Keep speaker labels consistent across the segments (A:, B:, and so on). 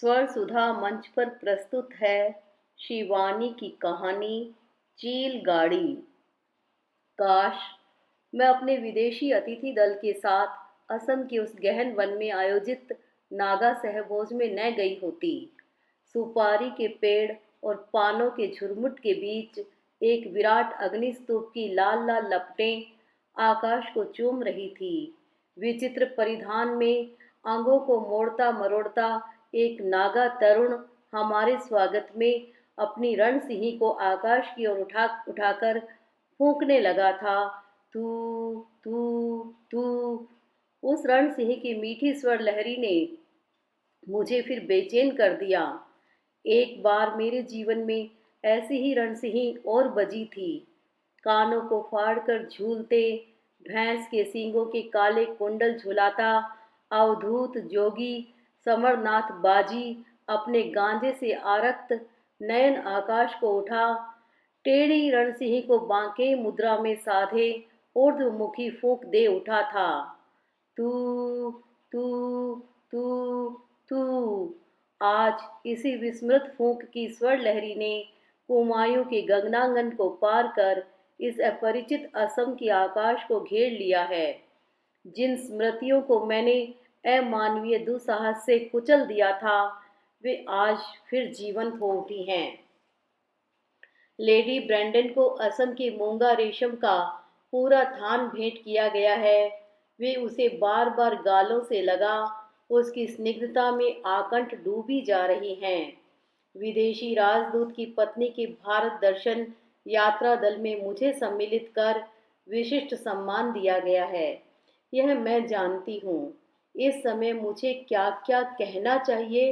A: स्वर सुधा मंच पर प्रस्तुत है शिवानी की कहानी चील गाड़ी। काश मैं अपने विदेशी अतिथि दल के साथ असम के उस गहन वन में आयोजित नागा सहभोज में न गई होती। सुपारी के पेड़ और पानों के झुरमुट के बीच एक विराट अग्निस्तूप की लाल लाल लपटें आकाश को चूम रही थी। विचित्र परिधान में अंगों को मोड़ता मरोड़ता एक नागा तरुण हमारे स्वागत में अपनी रणसिंही को आकाश की ओर उठाकर फूंकने लगा था। तू तू तू। उस रणसिंह की मीठी स्वर लहरी ने मुझे फिर बेचैन कर दिया। एक बार मेरे जीवन में ऐसी ही रणसिंही और बजी थी। कानों को फाड़कर झूलते, भैंस के सींगों के काले कुंडल झुलाता अवधूत जोगी समरनाथ बाजी अपने गांजे से आरक्त नयन आकाश को उठा, टेढ़ी रणसिंह को बांके मुद्रा में साधे ऊर्ध्वमुखी फूंक दे उठा था। तू तू तू तू। आज इसी विस्मृत फूंक की स्वर लहरी ने कुमायूं के गगनांगन को पार कर इस अपरिचित असम के आकाश को घेर लिया है। जिन स्मृतियों को मैंने अमानवीय दुस्साहस से कुचल दिया था, वे आज फिर जीवंत हो उठी हैं। लेडी ब्रैंडन को असम के मूंगा रेशम का पूरा थान भेंट किया गया है। वे उसे बार बार गालों से लगा उसकी स्निग्धता में आकंठ डूबी जा रही हैं। विदेशी राजदूत की पत्नी के भारत दर्शन यात्रा दल में मुझे सम्मिलित कर विशिष्ट सम्मान दिया गया है। यह मैं जानती हूँ। इस समय मुझे क्या क्या कहना चाहिए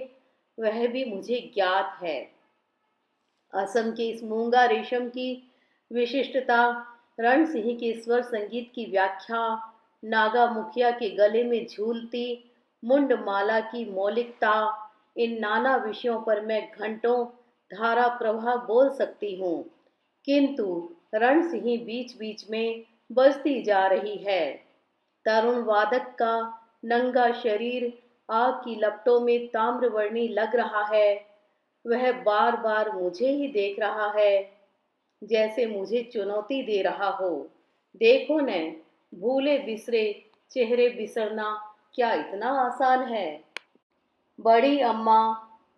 A: वह भी मुझे ज्ञात है। असम के इस मूंगा रेशम की विशिष्टता, रणसिंह के स्वर संगीत की व्याख्या, नागा मुखिया के गले में झूलती मुंडमाला की मौलिकता, इन नाना विषयों पर मैं घंटों धारा प्रवाह बोल सकती हूँ, किंतु रणसिंह बीच बीच में बजती जा रही है। तरुण वादक का नंगा शरीर आग की लपटों में ताम्रवर्णी लग रहा है। वह बार बार मुझे ही देख रहा है, जैसे मुझे चुनौती दे रहा हो। देखो न, भूले बिसरे चेहरे बिसरना क्या इतना आसान है? बड़ी अम्मा,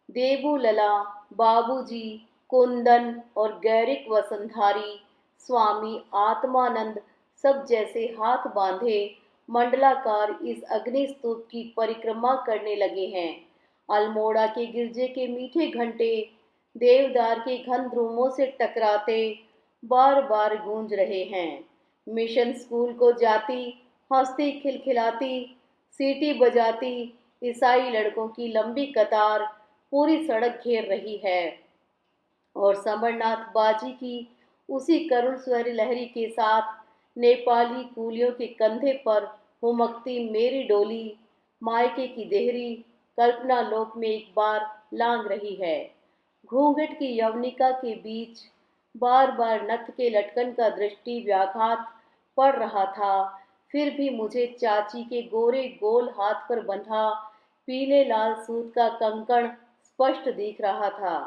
A: देबू लला, बाबूजी, कुंदन और गैरिक वसंधारी, स्वामी आत्मानंद सब जैसे हाथ बांधे मंडलाकार इस अग्निस्तूप की परिक्रमा करने लगे हैं। अल्मोड़ा के गिरजे के मीठे घंटे देवदार के घन ध्रुमों से टकराते बार बार गूंज रहे हैं। मिशन स्कूल को जाती, हंसती खिलखिलाती, सीटी बजाती ईसाई लड़कों की लंबी कतार पूरी सड़क घेर रही है और समरनाथ बाजी की उसी करुण स्वर लहरी के साथ नेपाली कूलियों के कंधे पर हुमकती मेरी डोली मायके की देहरी कल्पना लोक में एक बार लांग रही है। घूंघट की यवनिका के बीच बार बार नथ के लटकन का दृष्टि व्याघात पड़ रहा था। फिर भी मुझे चाची के गोरे गोल हाथ पर बंधा पीले लाल सूत का कंकण स्पष्ट दिख रहा था।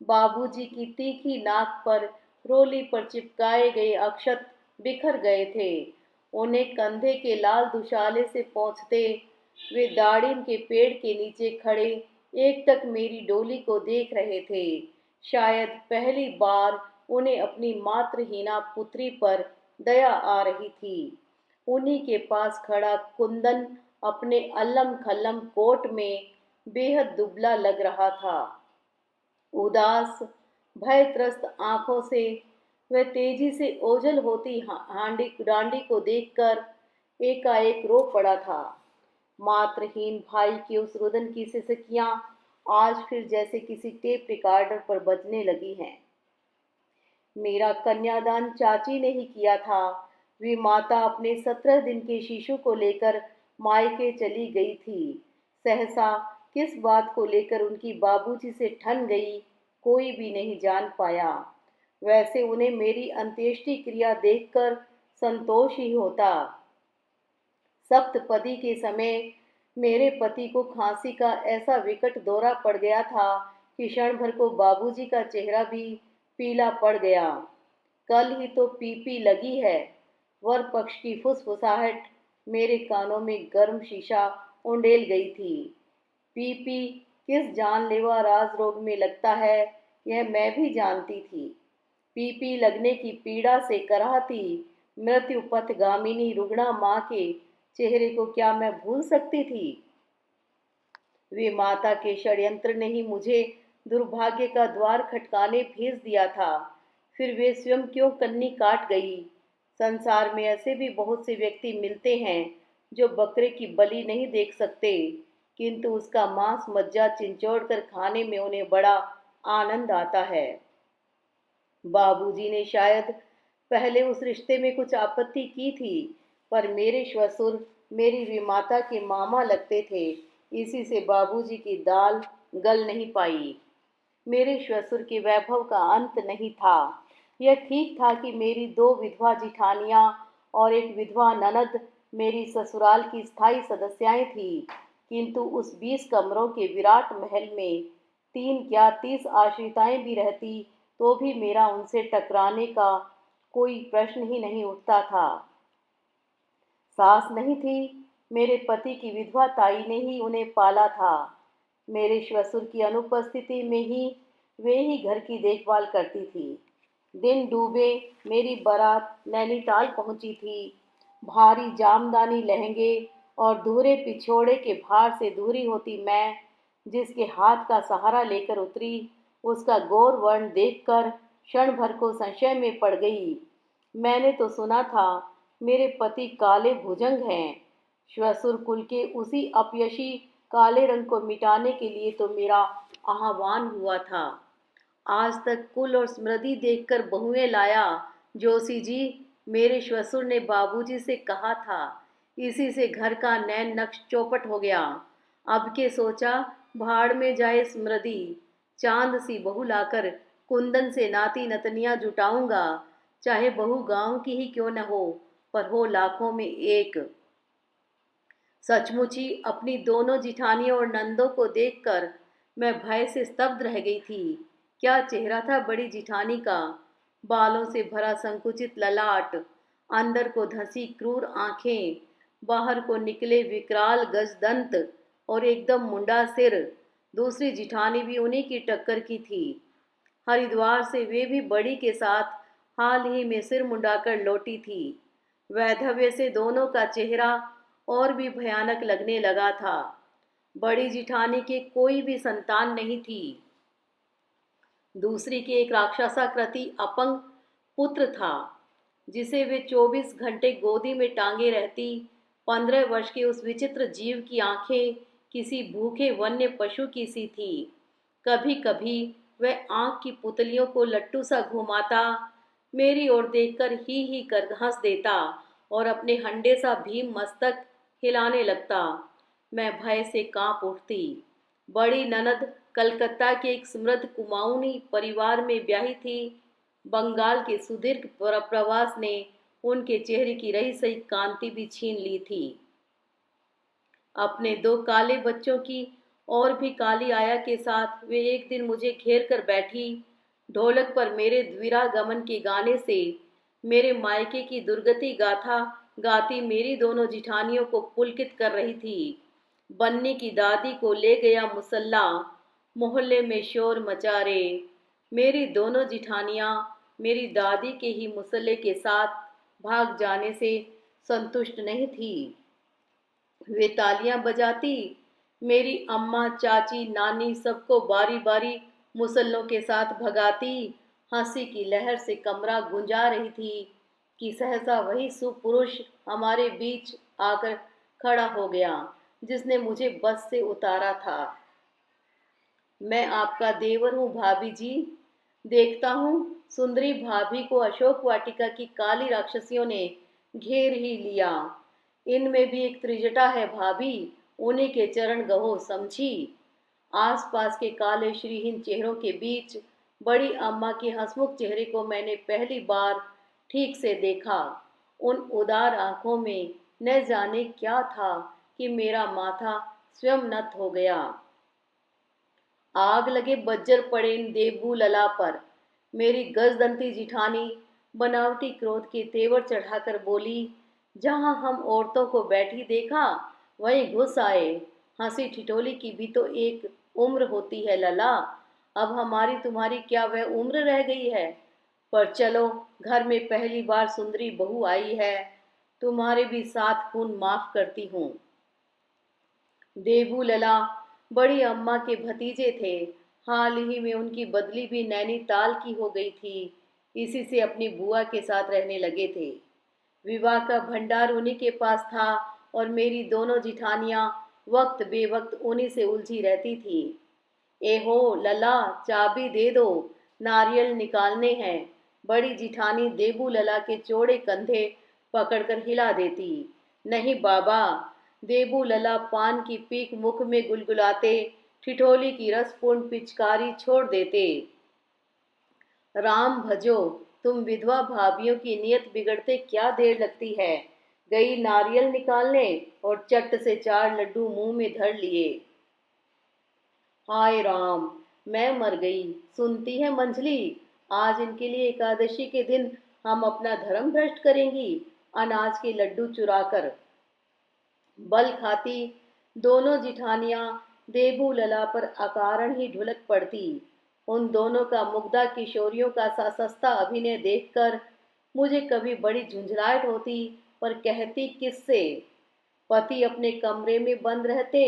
A: बाबूजी की तीखी नाक पर रोली पर चिपकाए गए अक्षत बिखर गए थे। उन्हें कंधे के लाल दुशाले से पहुंचते वे दाड़िम के पेड़ के नीचे खड़े एकटक मेरी डोली को देख रहे थे। शायद पहली बार उन्हें अपनी मातृहीना पुत्री पर दया आ रही थी। उन्हीं के पास खड़ा कुंदन अपने अल्लम खल्लम कोट में बेहद दुबला लग रहा था। उदास भयत्रस्त आंखों से वह तेजी से ओझल होती डांडी को देखकर एकाएक रो पड़ा था। मातृहीन भाई की उस रुदन की सिसकियां आज फिर जैसे किसी टेप रिकॉर्डर पर बजने लगी हैं। मेरा कन्यादान चाची ने ही किया था। वे माता अपने 17 दिन के शिशु को लेकर मायके चली गई थी। सहसा किस बात को लेकर उनकी बाबूजी से ठन गई, कोई भी नहीं जान पाया। वैसे उन्हें मेरी अंत्येष्टि क्रिया देखकर संतोष ही होता। सप्तपदी के समय मेरे पति को खांसी का ऐसा विकट दौरा पड़ गया था कि क्षण भर को बाबूजी का चेहरा भी पीला पड़ गया। कल ही तो पीपी लगी है। वर पक्ष की फुसफुसाहट मेरे कानों में गर्म शीशा उंडेल गई थी। पीपी किस जानलेवा राज रोग में लगता है, यह मैं भी जानती थी। पीपी लगने की पीड़ा से कराहती मृत्यु पथगामिनी रुग्णा माँ के चेहरे को क्या मैं भूल सकती थी? वे माता के षड्यंत्र ने ही मुझे दुर्भाग्य का द्वार खटकाने भेज दिया था। फिर वे स्वयं क्यों कन्नी काट गई? संसार में ऐसे भी बहुत से व्यक्ति मिलते हैं जो बकरे की बलि नहीं देख सकते, किंतु उसका मांस मज्जा चिंचोड़ कर खाने में उन्हें बड़ा आनंद आता है। बाबूजी ने शायद पहले उस रिश्ते में कुछ आपत्ति की थी, पर मेरे श्वसुर मेरी विमाता के मामा लगते थे। इसी से बाबूजी की दाल गल नहीं पाई। मेरे श्वसुर के वैभव का अंत नहीं था। यह ठीक था कि मेरी दो विधवा जिठानियां और एक विधवा ननद मेरी ससुराल की स्थायी सदस्याएं थीं, किंतु उस 20 कमरों के विराट महल में 3 क्या 30 आश्रिताएं भी रहती तो भी मेरा उनसे टकराने का कोई प्रश्न ही नहीं उठता था। सास नहीं थी, मेरे पति की विधवा ताई ने ही उन्हें पाला था। मेरे श्वसुर की अनुपस्थिति में ही वे ही घर की देखभाल करती थी। दिन डूबे मेरी बारात नैनीताल पहुंची थी। भारी जामदानी लहंगे और दूहरे पिछोड़े के भार से दूरी होती मैं, जिसके हाथ का सहारा लेकर उतरी, उसका गौर वर्ण देखकर क्षण भर को संशय में पड़ गई। मैंने तो सुना था मेरे पति काले भुजंग हैं। श्वसुर कुल के उसी अपयशी काले रंग को मिटाने के लिए तो मेरा आह्वान हुआ था। आज तक कुल और स्मृति देखकर बहुएं लाया। जोशी जी, मेरे श्वसुर ने बाबूजी से कहा था, इसी से घर का नैन नक्श चौपट हो गया। अब के सोचा, भाड़ में जाए स्मृति। चांद सी बहू लाकर कुंदन से नाती नतनियां जुटाऊंगा, चाहे बहू गांव की ही क्यों न हो, पर हो लाखों में एक। सचमुच ही अपनी दोनों जिठानियों और नंदों को देखकर मैं भय से स्तब्ध रह गई थी। क्या चेहरा था बड़ी जिठानी का! बालों से भरा संकुचित ललाट, अंदर को धंसी क्रूर आंखें, बाहर को निकले विकराल गजदंत और एकदम मुंडा सिर। दूसरी जिठानी भी उन्हीं की टक्कर की थी। हरिद्वार से वे भी बड़ी के साथ हाल ही में सिर मुंडाकर लौटी थी। वैधव्य से दोनों का चेहरा और भी भयानक लगने लगा था। बड़ी जिठानी के कोई भी संतान नहीं थी। दूसरी के एक राक्षसाकृति अपंग पुत्र था, जिसे वे 24 घंटे गोदी में टांगे रहती। 15 वर्ष के उस विचित्र जीव की आंखें किसी भूखे वन्य पशु की सी थी। कभी कभी वह आंख की पुतलियों को लट्टू सा घुमाता, मेरी ओर देखकर ही कर हंस देता और अपने हंडे सा भीम मस्तक हिलाने लगता। मैं भय से कांप उठती। बड़ी ननद कलकत्ता के एक समृद्ध कुमाऊनी परिवार में ब्याही थी। बंगाल के सुदीर्घ प्रवास ने उनके चेहरे की रही सही कांति भी छीन ली थी। अपने 2 काले बच्चों की और भी काली आया के साथ वे एक दिन मुझे घेर कर बैठी। ढोलक पर मेरे द्विरागमन के गाने से मेरे मायके की दुर्गति गाथा गाती मेरी दोनों जिठानियों को पुलकित कर रही थी। बन्नी की दादी को ले गया मुसल्ला, मोहल्ले में शोर मचा रे। मेरी दोनों जिठानियां मेरी दादी के ही मुसल्ले के साथ भाग जाने से संतुष्ट नहीं थी। वे तालियां बजाती, मेरी अम्मा, चाची, नानी सबको बारी बारी मुसल्लों के साथ भगाती। हंसी की लहर से कमरा गुंजा रही थी कि सहसा वही सुपुरुष हमारे बीच आकर खड़ा हो गया, जिसने मुझे बस से उतारा था। मैं आपका देवर हूँ भाभी जी। देखता हूँ सुंदरी भाभी को अशोक वाटिका की काली राक्षसियों ने घेर ही लिया। इनमें भी एक त्रिजटा है भाभी, उन्हीं के चरण गहो समझी। आसपास के काले श्रीहीन चेहरों के बीच बड़ी अम्मा के हंसमुख चेहरे को मैंने पहली बार ठीक से देखा। उन उदार आंखों में न जाने क्या था कि मेरा माथा स्वयं नत हो गया। आग लगे बज्जर पड़े इन देबू लला पर। मेरी गजदंती जिठानी बनावटी क्रोध के तेवर चढ़ाकर बोली, जहां हम औरतों को बैठी देखा वहीं घुस आए। हंसी ठिठोली की भी तो एक उम्र होती है लला। अब हमारी तुम्हारी क्या वह उम्र रह गई है। पर चलो, घर में पहली बार सुंदरी बहू आई है, तुम्हारे भी 7 खून माफ करती हूँ। देबू लला बड़ी अम्मा के भतीजे थे। हाल ही में उनकी बदली भी नैनीताल की हो गई थी। इसी से अपनी बुआ के साथ रहने लगे थे। विवाह का भंडार उन्हीं के पास था और मेरी दोनों जिठानियां वक्त बेवक्त उन्हीं से उलझी रहती थी। ए हो लला, चाबी दे दो, नारियल निकालने हैं। बड़ी जिठानी देबू लला के चौड़े कंधे पकड़कर हिला देती। नहीं बाबा। देबू लला पान की पीक मुख में गुलगुलाते ठिठोली की रसपूर्ण पिचकारी छोड़ देते। राम भजो, तुम विधवा भाभियों की नियत बिगड़ते क्या देर लगती है। गई नारियल निकालने और चट से 4 लड्डू मुंह में धर लिए। हाय राम, मैं मर गई। सुनती है मंझली, आज इनके लिए एकादशी के दिन हम अपना धर्म भ्रष्ट करेंगी, अनाज के लड्डू चुराकर। बल खाती दोनों जिठानियां देबू लला पर अकारण ही ढुलक पड़ती। उन दोनों का मुग्धा किशोरियों का सा सस्ता अभिनय देखकर मुझे कभी बड़ी झुंझलाहट होती, पर कहती किससे। पति अपने कमरे में बंद रहते।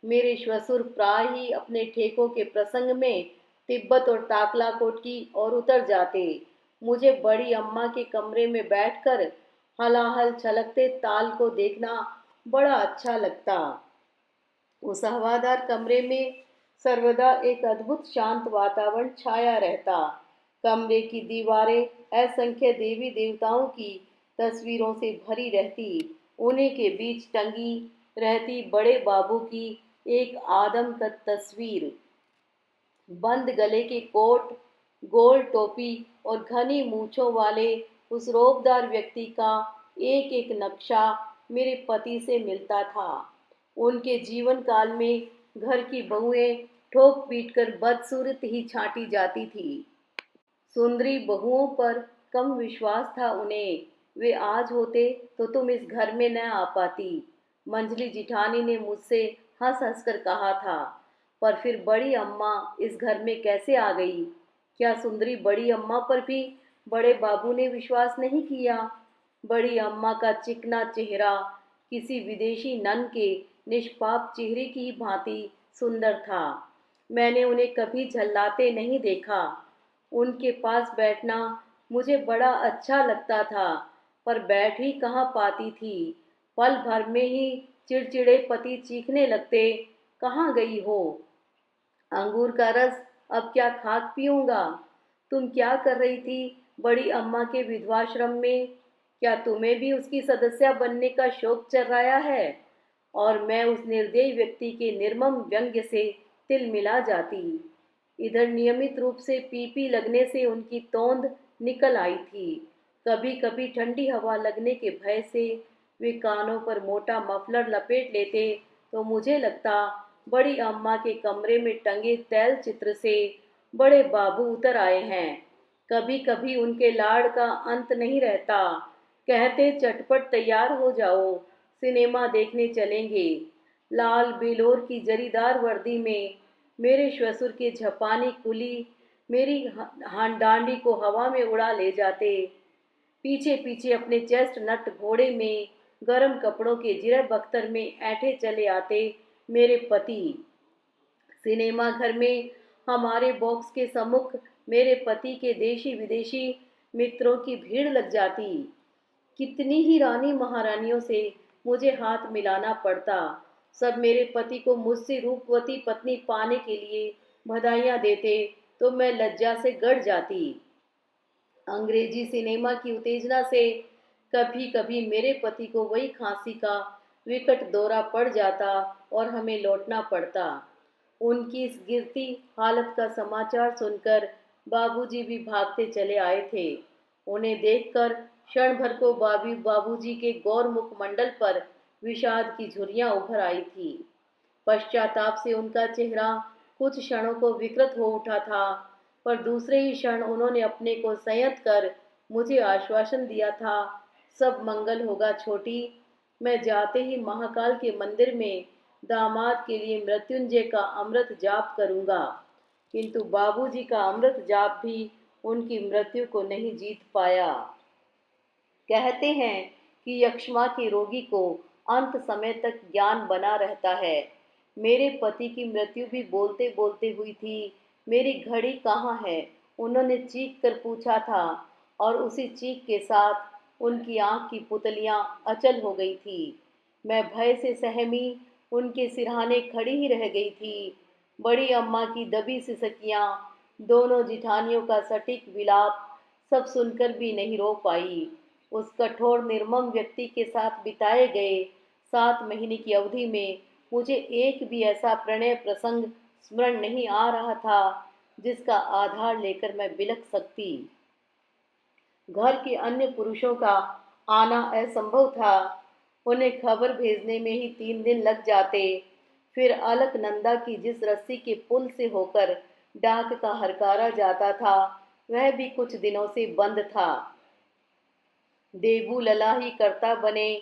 A: मेरे श्वसुर प्राय ही अपने ठेकों के प्रसंग में तिब्बत और ताकलाकोट की ओर उतर जाते। मुझे बड़ी अम्मा के कमरे में बैठकर हलाहल छलकते ताल को देखना बड़ा अच्छा लगता। उस हवादार कमरे में सर्वदा एक अद्भुत शांत वातावरण छाया रहता। कमरे की दीवारें असंख्य देवी देवताओं की तस्वीरों से भरी रहती। उन्हीं के बीच टंगी रहती बड़े बाबू की एक आदमकद तस्वीर। बंद गले के कोट, गोल टोपी और घनी मूछों वाले उस रौबदार व्यक्ति का एक एक नक्शा मेरे पति से मिलता था। उनके जीवन काल में घर की बहुएं ठोक पीट कर बदसूरत ही छांटी जाती थी। सुंदरी बहुओं पर कम विश्वास था उन्हें। वे आज होते तो तुम इस घर में न आ पाती, मंजली जिठानी ने मुझसे हंस हंस कर कहा था। पर फिर बड़ी अम्मा इस घर में कैसे आ गई। क्या सुंदरी बड़ी अम्मा पर भी बड़े बाबू ने विश्वास नहीं किया। बड़ी अम्मा का चिकना चेहरा किसी विदेशी नन के निष्पाप चेहरे की भांति सुंदर था। मैंने उन्हें कभी झल्लाते नहीं देखा। उनके पास बैठना मुझे बड़ा अच्छा लगता था, पर बैठ ही कहाँ पाती थी। पल भर में ही चिड़चिड़े पति चीखने लगते, कहाँ गई हो। अंगूर का रस अब क्या खाक पीऊंगा। तुम क्या कर रही थी बड़ी अम्मा के विधवाश्रम में। क्या तुम्हें भी उसकी सदस्य बनने का शौक चर्राया है। और मैं उस निर्दयी व्यक्ति के निर्मम व्यंग्य से तिल मिला जाती। इधर नियमित रूप से पीपी लगने से उनकी तोंद निकल आई थी। कभी कभी ठंडी हवा लगने के भय से वे कानों पर मोटा मफलर लपेट लेते, तो मुझे लगता बड़ी अम्मा के कमरे में टंगे तैल चित्र से बड़े बाबू उतर आए हैं। कभी कभी उनके लाड़ का अंत नहीं रहता। कहते चटपट तैयार हो जाओ, सिनेमा देखने चलेंगे। लाल बेलोर की जरीदार वर्दी में मेरे श्वसुर के झपानी कुली मेरी डांडी को हवा में उड़ा ले जाते। पीछे पीछे अपने चेस्ट नट घोड़े में गर्म कपड़ों के जिरह बख्तर में ऐठे चले आते मेरे पति। सिनेमा घर में हमारे बॉक्स के सम्मुख मेरे पति के देशी विदेशी मित्रों की भीड़ लग जाती। कितनी ही रानी महारानियों से मुझे हाथ मिलाना पड़ता। सब मेरे पति को मुझसे रूपवती पत्नी पाने के लिए बधाइयाँ देते, तो मैं लज्जा से गड़ जाती। अंग्रेजी सिनेमा की उत्तेजना से कभी कभी मेरे पति को वही खांसी का विकट दौरा पड़ जाता और हमें लौटना पड़ता। उनकी इस गिरती हालत का समाचार सुनकर बाबूजी भी भागते चले आए थे। उन्हें देखकर क्षण भर को बाबूजी के गौर मुखमंडल पर विषाद की झुर्रियां उभर आई थी। पश्चाताप से उनका चेहरा कुछ क्षणों को विकृत हो उठा था, पर दूसरे ही क्षण उन्होंने अपने को संयत कर मुझे आश्वासन दिया था, सब मंगल होगा छोटी। मैं जाते ही महाकाल के मंदिर में दामाद के लिए मृत्युंजय का अमृत जाप करूंगा। किंतु बाबूजी का अमृत जाप भी उनकी मृत्यु को नहीं जीत पाया। कहते हैं कि यक्ष्मा के रोगी को अंत समय तक ज्ञान बना रहता है। मेरे पति की मृत्यु भी बोलते बोलते हुई थी। मेरी घड़ी कहाँ है? उन्होंने चीख कर पूछा था, और उसी चीख के साथ उनकी आंख की पुतलियां अचल हो गई थी। मैं भय से सहमी उनके सिरहाने खड़ी ही रह गई थी। बड़ी अम्मा की दबी सिसकियां, दोनों जिठानियों का सटीक विलाप सब सुनकर भी नहीं रो पाई। उस कठोर निर्मम व्यक्ति के साथ बिताए गए 7 महीने की अवधि में मुझे एक भी ऐसा प्रणय प्रसंग स्मरण नहीं आ रहा था जिसका आधार लेकर मैं बिलख सकती। घर के अन्य पुरुषों का आना असंभव था। उन्हें खबर भेजने में ही 3 दिन लग जाते। फिर अलकनंदा की जिस रस्सी के पुल से होकर डाक का हरकारा जाता था, वह भी कुछ दिनों से बंद था। देबू लला ही करता बने।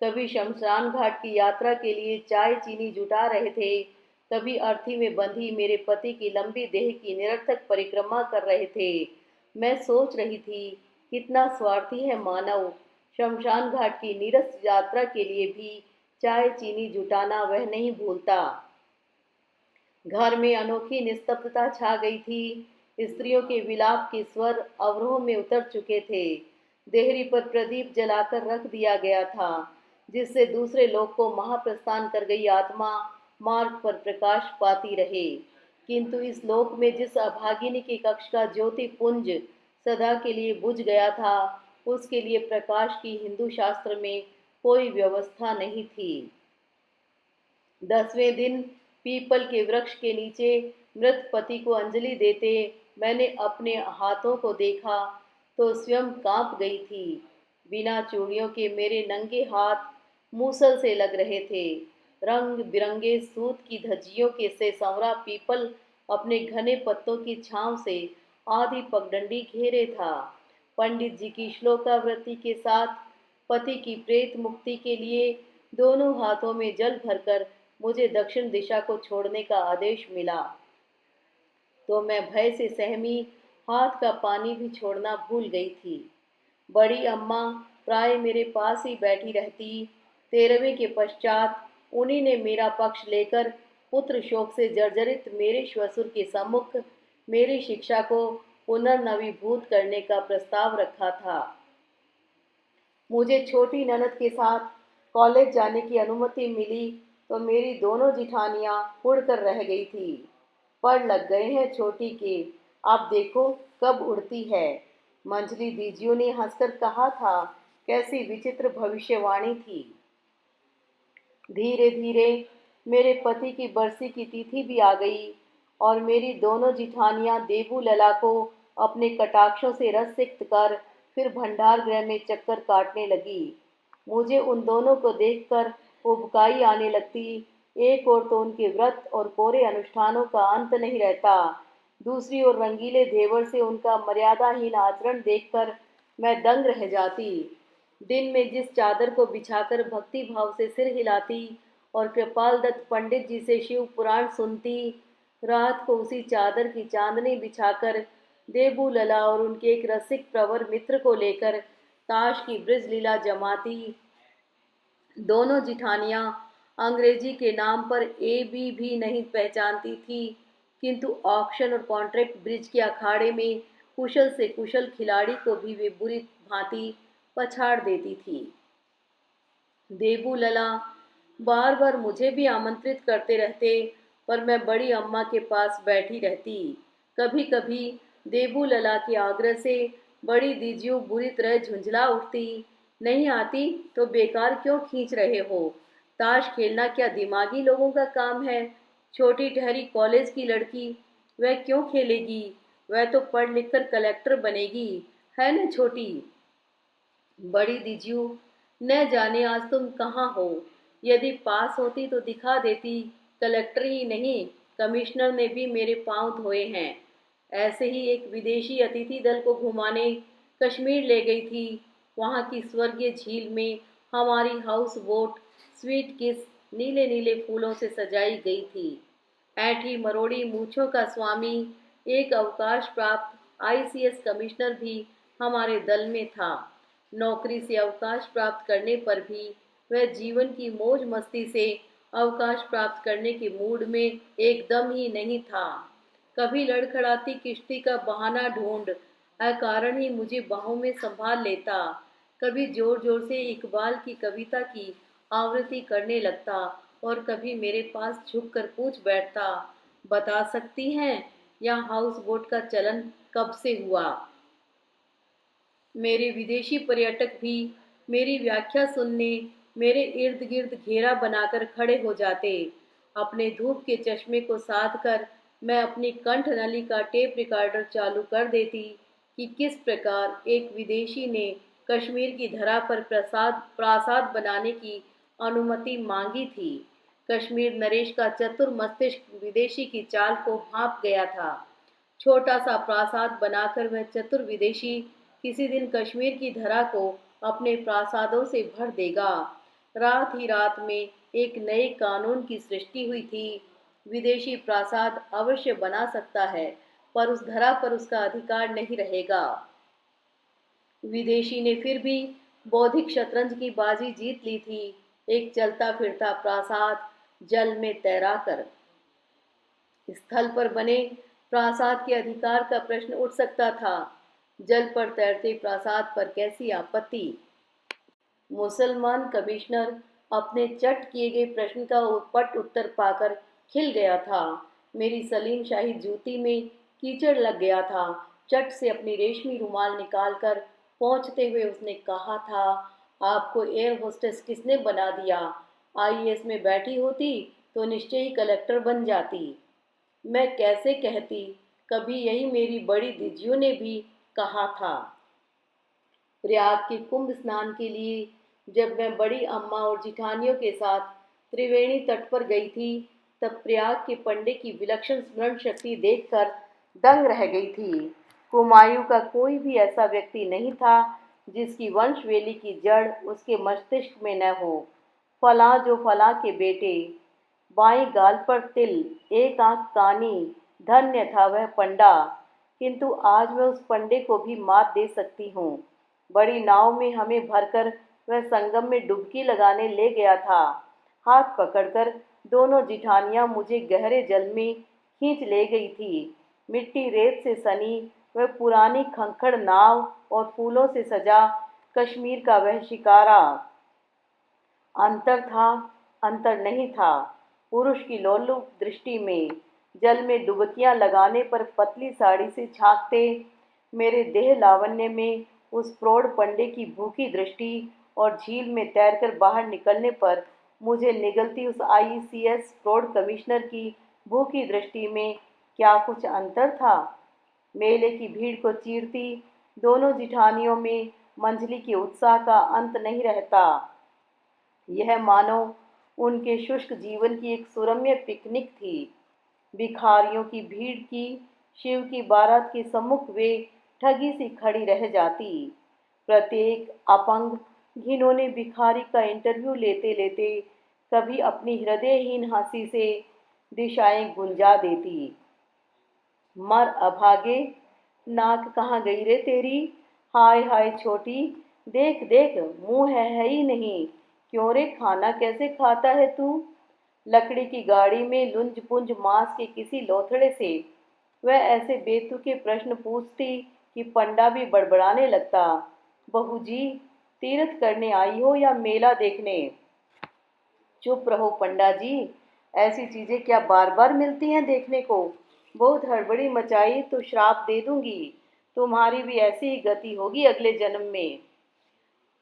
A: कभी शमशान घाट की यात्रा के लिए चाय चीनी जुटा रहे थे, कभी अर्थी में बंधी मेरे पति की लंबी देह की निरर्थक परिक्रमा कर रहे थे। मैं सोच रही थी, कितना स्वार्थी है मानव। शमशान घाट की नीरस यात्रा के लिए भी चाय चीनी जुटाना वह नहीं भूलता। घर में अनोखी निस्तब्धता छा गई थी। स्त्रियों के विलाप के स्वर अवरोह में उतर चुके थे। देहरी पर प्रदीप जलाकर रख दिया गया था, जिससे दूसरे लोक को महाप्रस्थान कर गई आत्मा मार्ग पर प्रकाश पाती रहे। किंतु इस लोक में जिस अभागिनी के कक्ष का ज्योति पुंज सदा के लिए बुझ गया था, उसके लिए प्रकाश की हिंदू शास्त्र में कोई व्यवस्था नहीं थी। 10वें दिन पीपल के वृक्ष के नीचे मृत पति को अंजलि देते मैंने अपने हाथों को देखा तो स्वयं कांप गई थी। बिना चूड़ियों के मेरे नंगे हाथ मूसल से लग रहे थे। रंग बिरंगे सूत की धज्जियों के से संवरा पीपल अपने घने पत्तों की छांव से आधी पगडंडी घेरे था। पंडित जी की श्लोकावृत्ति के साथ पति की प्रेत मुक्ति के लिए दोनों हाथों में जल भरकर मुझे दक्षिण दिशा को छोड़ने का आदेश मिला, तो मैं भय से सहमी हाथ का पानी भी छोड़ना भूल गई थी। बड़ी अम्मा प्राय मेरे पास ही बैठी रहती। 13वें के पश्चात उन्हीं ने मेरा पक्ष लेकर पुत्र शोक से जर्जरित मेरे श्वशुर के सम्मुख मेरी शिक्षा को पुनर्नवीभूत करने का प्रस्ताव रखा था। मुझे छोटी ननद के साथ कॉलेज जाने की अनुमति मिली तो मेरी दोनों जिठानियां उड़कर रह गई थी। पर लग गए हैं छोटी के, आप देखो कब उड़ती है। मंजली दीजियों ने हंसकर कहा था, कैसी विचित्र भविष्यवाणी थी। धीरे धीरे मेरे पति की बरसी की तिथि भी आ गई और मेरी दोनों जिठानियां देबू लला को अपने कटाक्षों से रस सिक्त कर फिर भंडार गृह में चक्कर काटने लगी। मुझे उन दोनों को देखकर उबकाई आने लगती। एक ओर तो उनके व्रत और कोरे अनुष्ठानों का अंत नहीं रहता, दूसरी ओर रंगीले देवर से उनका मर्यादाहीन आचरण देखकर मैं दंग रह जाती। दिन में जिस चादर को बिछाकर भक्ति भाव से सिर हिलाती और कृपाल दत्त पंडित जी से शिव पुराण सुनती, रात को उसी चादर की चांदनी बिछाकर देबू लला और उनके एक रसिक प्रवर मित्र को लेकर ताश की ब्रिज लीला जमाती। दोनों जिठानियां अंग्रेजी के नाम पर ए बी भी नहीं पहचानती थी, किंतु ऑक्शन और कॉन्ट्रैक्ट ब्रिज के अखाड़े में कुशल से कुशल खिलाड़ी को भी वे बुरी भांति पछाड़ देती थी। देबू लला बार बार मुझे भी आमंत्रित करते रहते, पर मैं बड़ी अम्मा के पास बैठी रहती। कभी कभी देबू लला के आग्रह से बड़ी दीजियों बुरी तरह झुंझला उठती, नहीं आती तो बेकार क्यों खींच रहे हो। ताश खेलना क्या दिमागी लोगों का काम है। छोटी ठहरी कॉलेज की लड़की, वह क्यों खेलेगी, वह तो पढ़ लिख कर कलेक्टर बनेगी, है न छोटी। बड़ी दीजियों, न जाने आज तुम कहाँ हो। यदि पास होती तो दिखा देती। कलेक्टर ही नहीं, कमिश्नर ने भी मेरे पांव धोए हैं। ऐसे ही एक विदेशी अतिथि दल को घुमाने कश्मीर ले गई थी। वहाँ की स्वर्गीय झील में हमारी हाउस बोट स्वीट किस नीले नीले फूलों से सजाई गई थी। ऐंठी मरोड़ी मूछों का स्वामी, एक अवकाश प्राप्त आईसीएस कमिश्नर भी हमारे दल में था। नौकरी से अवकाश प्राप्त करने पर भी वह जीवन की मौज मस्ती से अवकाश प्राप्त करने के मूड में एकदम ही नहीं था। कभी लड़खड़ाती किश्ती का बहाना ढूंढ अकारण ही मुझे बाहों में संभाल लेता, कभी जोर जोर से इकबाल की कविता की आवृत्ति करने लगता और कभी मेरे पास झुककर पूछ बैठता, बता सकती हैं यहाँ हाउस बोट का चलन कब से हुआ। मेरे विदेशी पर्यटक भी मेरी व्याख्या सुनने मेरे इर्द गिर्द घेरा बनाकर खड़े हो जाते। अपने धूप के चश्मे को साध कर मैं अपनी कंठ नली का टेप रिकॉर्डर चालू कर देती कि किस प्रकार एक विदेशी ने कश्मीर की धरा पर प्रासाद प्रासाद बनाने की अनुमति मांगी थी। कश्मीर नरेश का चतुर मस्तिष्क विदेशी की चाल को भांप गया था। छोटा सा प्रासाद बनाकर वह चतुर विदेशी किसी दिन कश्मीर की धरा को अपने प्रासादों से भर देगा। रात ही रात में एक नए कानून की सृष्टि हुई थी। विदेशी प्रासाद अवश्य बना सकता है, पर उस धरा पर उसका अधिकार नहीं रहेगा। विदेशी ने फिर भी बौद्धिक शतरंज की बाजी जीत ली थी। एक चलता फिरता प्रासाद जल में तैरा कर स्थल पर बने प्रासाद के अधिकार का प्रश्न उठ सकता था। जल पर तैरते प्रासाद पर कैसी आपत्ति। मुसलमान कमिश्नर अपने चट किए गए प्रश्न का पट उत्तर पाकर खिल गया था। मेरी सलीम शाही जूती में कीचड़ लग गया था। चट से अपनी रेशमी रुमाल निकालकर पहुंचते हुए उसने कहा था, आपको एयर होस्टेस किसने बना दिया? आईएएस में बैठी होती तो निश्चय ही कलेक्टर बन जाती। मैं कैसे कहती, कभी यही मेरी बड़ी दीजियों ने भी कहा था। प्रयाग के कुंभ स्नान के लिए जब मैं बड़ी अम्मा और जिठानियों के साथ त्रिवेणी तट पर गई थी, तब प्रयाग के पंडे की विलक्षण स्मरण शक्ति देखकर दंग रह गई थी। कुमायूं का कोई भी ऐसा व्यक्ति नहीं था जिसकी वंशवेली की जड़ उसके मस्तिष्क में न हो। फलां जो फलां के बेटे, बाईं गाल पर तिल, एक आंख कानी, धन्य था वह पंडा। किंतु आज मैं उस पंडे को भी मात दे सकती हूँ। बड़ी नाव में हमें भरकर वह संगम में डुबकी लगाने ले गया था। हाथ पकड़कर दोनों जिठानियां मुझे गहरे जल में खींच ले गई थी। मिट्टी रेत से सनी वह पुरानी खंखड़ नाव और फूलों से सजा कश्मीर का वह शिकारा। अंतर था, अंतर नहीं था। पुरुष की लोलुप दृष्टि में जल में डुबकियां लगाने पर पतली साड़ी से झांकते मेरे देह लावण्य में उस प्रौढ़ पंडे की भूखी दृष्टि और झील में तैरकर बाहर निकलने पर मुझे निगलती उस आईसीएस प्रौढ़ कमिश्नर की भूखी दृष्टि में क्या कुछ अंतर था। मेले की भीड़ को चीरती दोनों जिठानियों में मंझली के उत्साह का अंत नहीं रहता। यह मानो उनके शुष्क जीवन की एक सुरम्य पिकनिक थी। भिखारियों की भीड़ की शिव की बारात के सम्मुख वे ठगी सी खड़ी रह जाती। प्रत्येक अपंग घिनौने भिखारी का इंटरव्यू लेते लेते कभी अपनी हृदयहीन हंसी से दिशाएं गुंजा देती। मर अभागे, नाक कहाँ गई रे तेरी? हाय हाय छोटी, देख देख मुंह है ही नहीं। क्यों रे, खाना कैसे खाता है तू? लकड़ी की गाड़ी में लुंज पुंज मांस के किसी लोथड़े से वह ऐसे बेतुके प्रश्न पूछती कि पंडा भी बड़बड़ाने लगता। बहू जी, तीर्थ करने आई हो या मेला देखने? चुप रहो पंडा जी, ऐसी चीजें क्या बार बार मिलती हैं देखने को? बहुत हड़बड़ी मचाई तो श्राप दे दूंगी। तुम्हारी भी ऐसी ही गति होगी अगले जन्म में।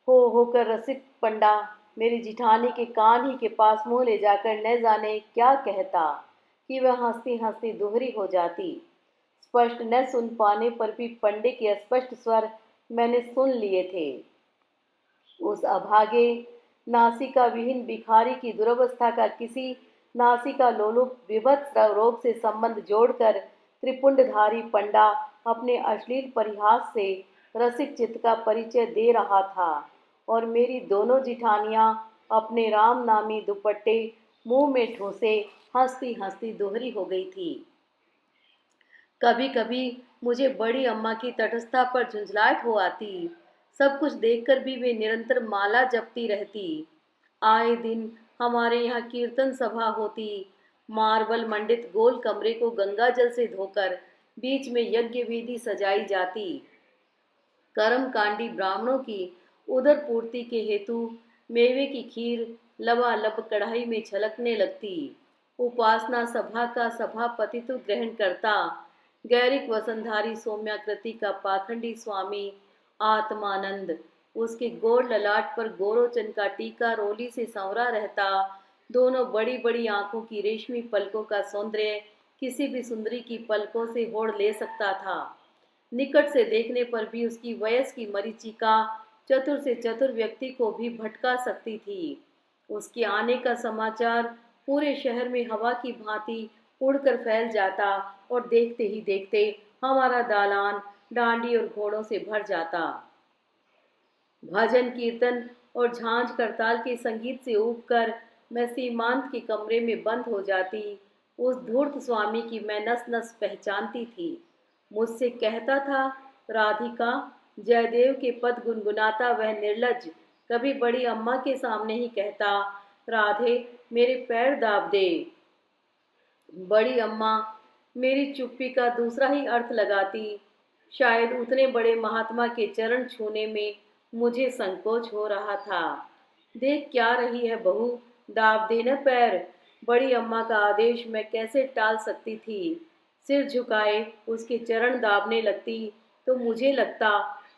A: होकर रसिक पंडा मेरी जिठानी के कान ही के पास मुंह ले जाकर न जाने क्या कहता कि वह हंसती हंसती दोहरी हो जाती। स्पष्ट न सुन पाने पर भी पंडे के अस्पष्ट स्वर मैंने सुन लिए थे। उस अभागे नासिका विहीन भिखारी की दुरवस्था का किसी नासिका लोलुप विभत्स रोग से संबंध जोड़कर त्रिपुंडधारी पंडा अपने अश्लील परिहास से रसिक चित्त का परिचय दे रहा था और मेरी दोनों जिठानियां अपने राम नामी दुपट्टे मुंह में ठूंसे हंसती हंसती दोहरी हो गई थी। कभी कभी मुझे बड़ी अम्मा की तटस्थता पर झुंझलाहट हो आती। सब कुछ देखकर भी वे निरंतर माला जपती रहती। आए दिन हमारे यहाँ कीर्तन सभा होती। मार्बल मंडित गोल कमरे को गंगा जल से धोकर बीच में यज्ञ वेदी सजाई जाती। कर्मकांडी ब्राह्मणों की उदर पूर्ति के हेतु मेवे की खीर लबालब कढ़ाई में छलकने लगती। उपासना सभा का सभापतित्व ग्रहण करता गैरिक वसंधारी सौम्याकृति का पाखंडी स्वामी आत्मानंद। उसके गोर ललाट पर गोरोचन का टीका रोली से संवरा रहता। दोनों बड़ी बड़ी आंखों की रेशमी पलकों का सौंदर्य किसी भी सुंदरी की पलकों से होड़ ले सकता था। निकट से देखने पर भी उसकी वयस की मरीचिका चतुर से चतुर व्यक्ति को भी भटका सकती थी। उसके आने का समाचार पूरे शहर में हवा की भांति उड़कर फैल जाता और देखते ही देखते हमारा दालान डांडी और घोड़ों से भर जाता। भजन कीर्तन और झांझ करताल के संगीत से ऊबकर मैं सीमांत के कमरे में बंद हो जाती। उस धूर्त स्वामी की मैं नस नस पहचानती थी। मुझसे कहता था, राधिका, जयदेव के पद गुनगुनाता वह निर्लज्ज कभी बड़ी अम्मा के सामने ही कहता, राधे मेरे पैर दाब दे। बड़ी अम्मा मेरी चुप्पी का दूसरा ही अर्थ लगाती। शायद उतने बड़े महात्मा के चरण छूने में मुझे संकोच हो रहा था। देख क्या रही है बहू, दाब देना पैर। बड़ी अम्मा का आदेश मैं कैसे टाल सकती थी। सिर झुकाए उसके चरण दाबने लगती तो मुझे लगता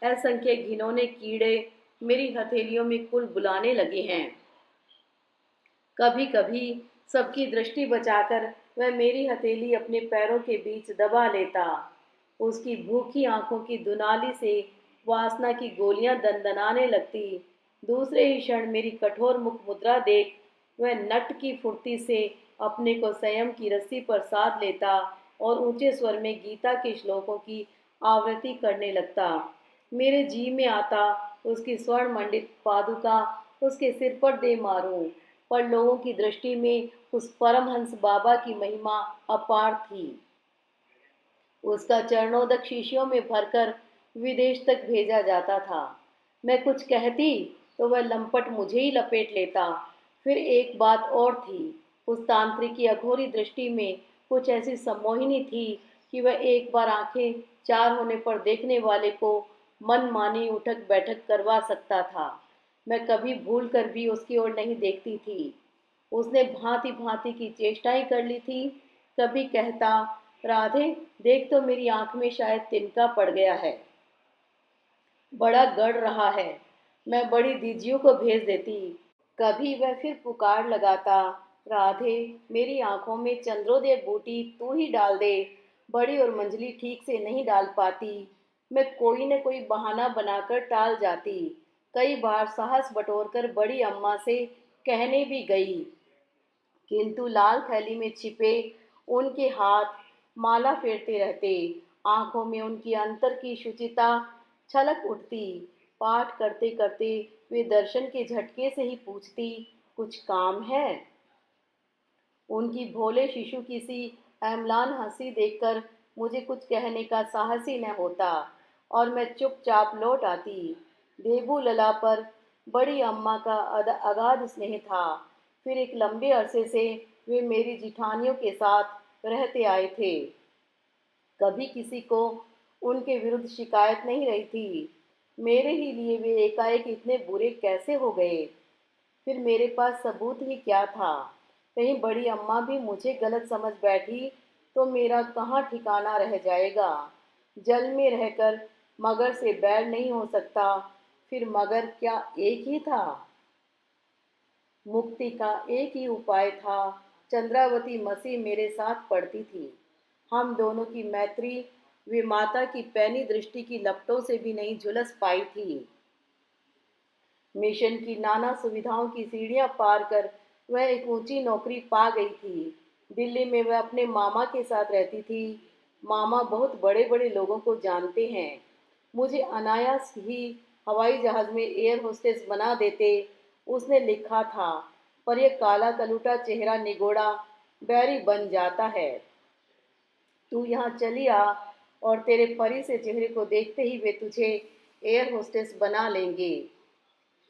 A: असंख्य घिनौने कीड़े मेरी हथेलियों में कुल बुलाने लगे हैं। कभी कभी सबकी दृष्टि बचाकर वह मेरी हथेली अपने पैरों के बीच दबा लेता। उसकी भूखी आंखों की दुनाली से वासना की गोलियां दनदनाने लगती। दूसरे ही क्षण मेरी कठोर मुख मुद्रा देख वह नट की फुर्ती से अपने को संयम की रस्सी पर साध लेता और ऊंचे स्वर में गीता के श्लोकों की आवृत्ति करने लगता। मेरे जी में आता उसकी स्वर्ण मंडित पादुका उसके सिर पर दे मारूं, पर लोगों की दृष्टि में उस परमहंस बाबा की महिमा अपार थी। उसका चरणोदक शीशियों में भरकर विदेश तक भेजा जाता था। मैं कुछ कहती तो वह लंपट मुझे ही लपेट लेता। फिर एक बात और थी, उस तांत्रिक की अघोरी दृष्टि में कुछ ऐसी सम्मोहिनी थी कि वह एक बार आंखें चार होने पर देखने वाले को मन मानी उठक बैठक करवा सकता था। मैं कभी भूल कर भी उसकी ओर नहीं देखती थी। उसने भांति भांति की चेष्टाएं कर ली थी। कभी कहता, राधे देख तो मेरी आंख में शायद तिनका पड़ गया है, बड़ा गड़ रहा है। मैं बड़ी दीजियों को भेज देती। कभी वह फिर पुकार लगाता, राधे मेरी आंखों में चंद्रोदय बूटी तू ही डाल दे। बड़ी और मंजली ठीक से नहीं डाल पाती। मैं कोई न कोई बहाना बनाकर टाल जाती। कई बार साहस बटोरकर बड़ी अम्मा से कहने भी गई, किंतु लाल थैली में छिपे उनके हाथ माला फेरते रहते। आंखों में उनकी अंतर की शुचिता छलक उठती। पाठ करते करते वे दर्शन के झटके से ही पूछती, कुछ काम है। उनकी भोले शिशु की सी अम्लान हंसी देखकर मुझे कुछ कहने का साहस ही न होता और मैं चुपचाप लौट आती। देबू लला पर बड़ी अम्मा का अगाध स्नेह था। फिर एक लंबे अरसे से वे मेरी जिठानियों के साथ रहते आए थे। कभी किसी को उनके विरुद्ध शिकायत नहीं रही थी। मेरे ही लिए वे एकाएक इतने बुरे कैसे हो गए। फिर मेरे पास सबूत ही क्या था। कहीं बड़ी अम्मा भी मुझे गलत समझ बैठी तो मेरा कहाँ ठिकाना रह जाएगा। जल में रहकर मगर से बैर नहीं हो सकता। फिर मगर क्या एक ही था। मुक्ति का एक ही उपाय था। चंद्रावती मसीह मेरे साथ पढ़ती थी। हम दोनों की मैत्री वे माता की पैनी दृष्टि की लपटों से भी नहीं झुलस पाई थी। मिशन की नाना सुविधाओं की सीढ़ियां पार कर वह एक ऊंची नौकरी पा गई थी। दिल्ली में वह अपने मामा के साथ रहती थी। मामा बहुत बड़े बड़े लोगों को जानते हैं। मुझे अनायास ही हवाई जहाज में एयर होस्टेस बना देते, उसने लिखा था। पर यह काला कलूटा चेहरा निगोड़ा बैरी बन जाता है। तू यहाँ चली आ और तेरे परी से चेहरे को देखते ही वे तुझे एयर होस्टेस बना लेंगे।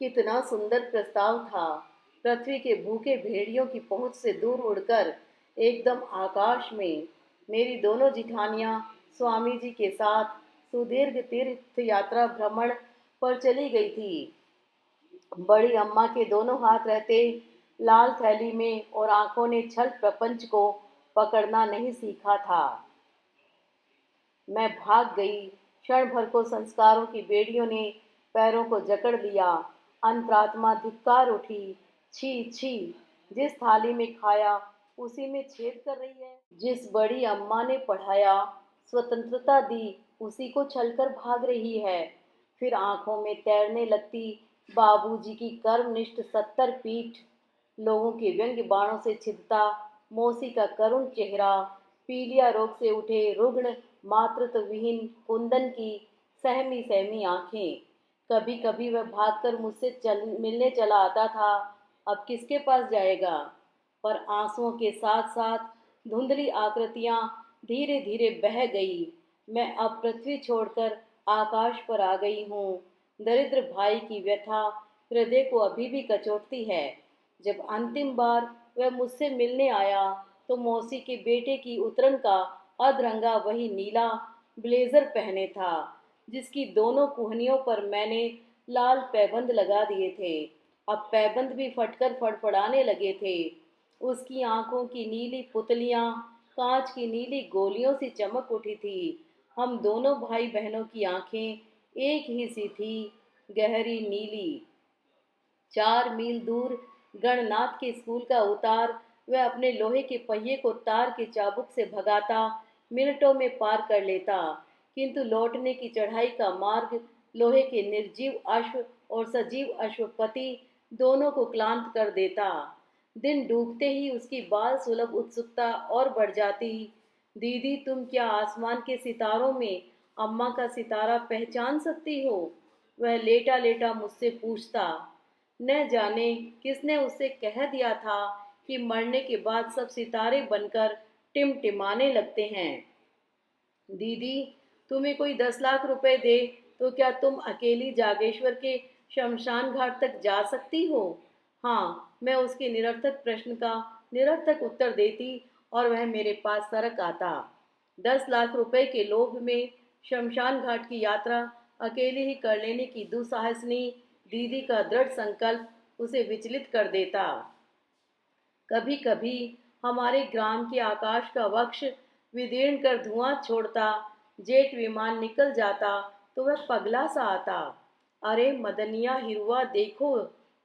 A: कितना सुंदर प्रस्ताव था। पृथ्वी के भूखे भेड़ियों की पहुंच से दूर उड़कर एकदम आकाश में मेरी दोनों जिठानियां स्वामी जी के साथ सुदीर्घ तीर्थ यात्रा भ्रमण पर चली गई थी। बड़ी अम्मा के दोनों हाथ रहते लाल थैली में और आंखों ने छल प्रपंच को पकड़ना नहीं सीखा था। मैं भाग गई। क्षण भर को संस्कारों की बेड़ियों ने पैरों को जकड़ लिया। अंतरात्मा धिक्कार उठी। छी छी, जिस थाली में खाया उसी में छेद कर रही है। जिस बड़ी अम्मा ने पढ़ाया, स्वतंत्रता दी, उसी को छलकर भाग रही है। फिर आंखों में तैरने लगती बाबूजी की कर्मनिष्ठ 70 पीठ। लोगों के व्यंग्य बाणों से छिदता मौसी का करुण चेहरा, पीलिया रोग से उठे रुग्ण मातृत्व विहीन कुंदन की सहमी सहमी आंखें। कभी कभी वह भागकर मुझसे मिलने चला आता था। अब किसके पास जाएगा? पर आंसुओं के साथ साथ धुंधली आकृतियां धीरे धीरे बह गई। मैं अब पृथ्वी छोड़कर आकाश पर आ गई हूँ। दरिद्र भाई की व्यथा हृदय को अभी भी कचोटती है। जब अंतिम बार वह मुझसे मिलने आया तो मौसी के बेटे की उतरन का अधरंगा वही नीला ब्लेजर पहने था, जिसकी दोनों कुहनियों पर मैंने लाल पैबंद लगा दिए थे। अब पैबंद भी फटकर फड़फड़ाने लगे थे। उसकी आंखों की नीली पुतलियां कांच की नीली गोलियों सी चमक उठी थी। हम दोनों भाई बहनों की आंखें एक ही सी थी, गहरी नीली। 4 मील दूर गणनाथ के स्कूल का उतार वह अपने लोहे के पहिए को तार के चाबुक से भगाता मिनटों में पार कर लेता, किंतु लौटने की चढ़ाई का मार्ग लोहे के निर्जीव अश्व और सजीव अश्वपति दोनों को क्लांत कर देता। दिन डूबते ही उसकी बाल सुलभ उत्सुकता और बढ़ जाती। दीदी, तुम क्या आसमान के सितारों में अम्मा का सितारा पहचान सकती हो? वह लेटा लेटा मुझसे पूछता। न जाने किसने उससे कह दिया था कि मरने के बाद सब सितारे बनकर टिमटिमाने लगते हैं। दीदी, तुम्हें कोई 10 लाख रुपए दे तो क्या तुम अकेली जागेश्वर के शमशान घाट तक जा सकती हो? हाँ, मैं उसके निरर्थक प्रश्न का निरर्थक उत्तर देती और वह मेरे पास सरक आता। 10 लाख रुपए के लोभ में शमशान घाट की यात्रा अकेले ही कर लेने की दुस्साहसिनी दीदी का दृढ़ संकल्प उसे विचलित कर देता। कभी कभी हमारे ग्राम के आकाश का वक्ष विदीर्ण कर धुआं छोड़ता जेट विमान निकल जाता तो वह पगला सा आता। अरे मदनिया हिरुआ देखो,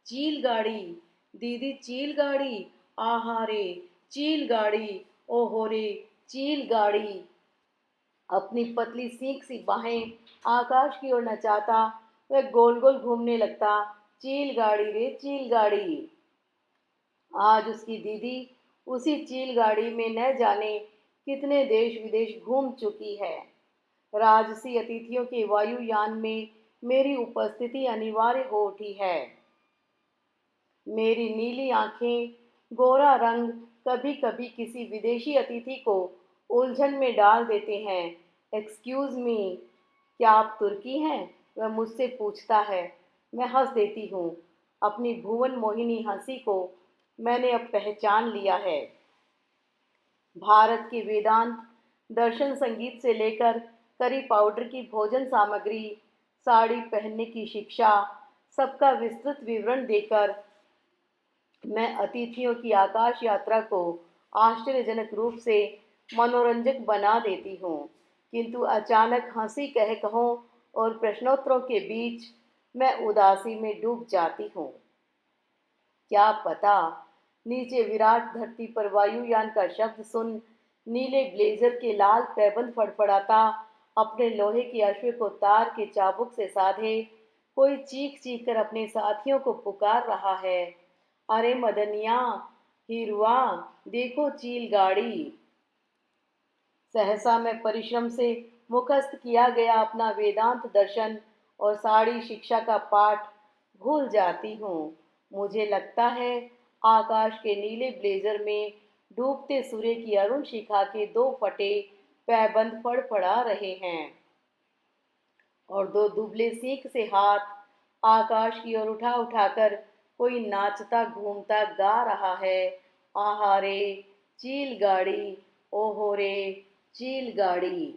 A: चील गाड़ी। दीदी, चील गाड़ी? आहा रे, चील गाड़ी। ओहो रे, चील गाड़ी। अपनी पतली सीख सी बाहें आकाश की ओर नचाता वह गोल गोल घूमने लगता। चील गाड़ी रे, चील गाड़ी। आज उसकी दीदी उसी चील गाड़ी में न जाने कितने देश विदेश घूम चुकी है। राजसी अतिथियों के वायुयान में मेरी उपस्थिति अनिवार्य हो उठी है। मेरी नीली आंखें, गोरा रंग कभी कभी किसी विदेशी अतिथि को उलझन में डाल देते हैं। एक्सक्यूज मी, क्या आप तुर्की हैं? वह मुझसे पूछता है। मैं हंस देती हूँ। अपनी भुवन मोहिनी हंसी को मैंने अब पहचान लिया है। भारत के वेदांत, दर्शन, संगीत से लेकर करी पाउडर की भोजन सामग्री, साड़ी पहनने की शिक्षा, सबका विस्तृत विवरण देकर मैं अतिथियों की आकाश यात्रा को आश्चर्यजनक रूप से मनोरंजक बना देती हूँ। किंतु अचानक हंसी कह कहो और प्रश्नोत्तरों के बीच मैं उदासी में डूब जाती हूँ। क्या पता नीचे विराट धरती पर वायुयान का शब्द सुन नीले ब्लेजर के लाल पैबंद फड़फड़ाता अपने लोहे की अश्व को तार के चाबुक से साधे कोई चीख चीख कर अपने साथियों को पुकार रहा है। अरे मदनिया, हिरुआ, देखो चील गाड़ी। सहसा मैं परिश्रम से मुखस्त किया गया अपना वेदांत दर्शन और सारी शिक्षा का पाठ भूल जाती हूँ। मुझे लगता है आकाश के नीले ब्लेजर में डूबते सूर्य की अरुण शिखा के दो फटे पैबंद फड़फड़ा रहे हैं और दो दुबले सीख से हाथ आकाश की ओर उठा उठाकर कोई नाचता घूमता गा रहा है। आहा रे चील गाड़ी, ओहो रे चील गाड़ी।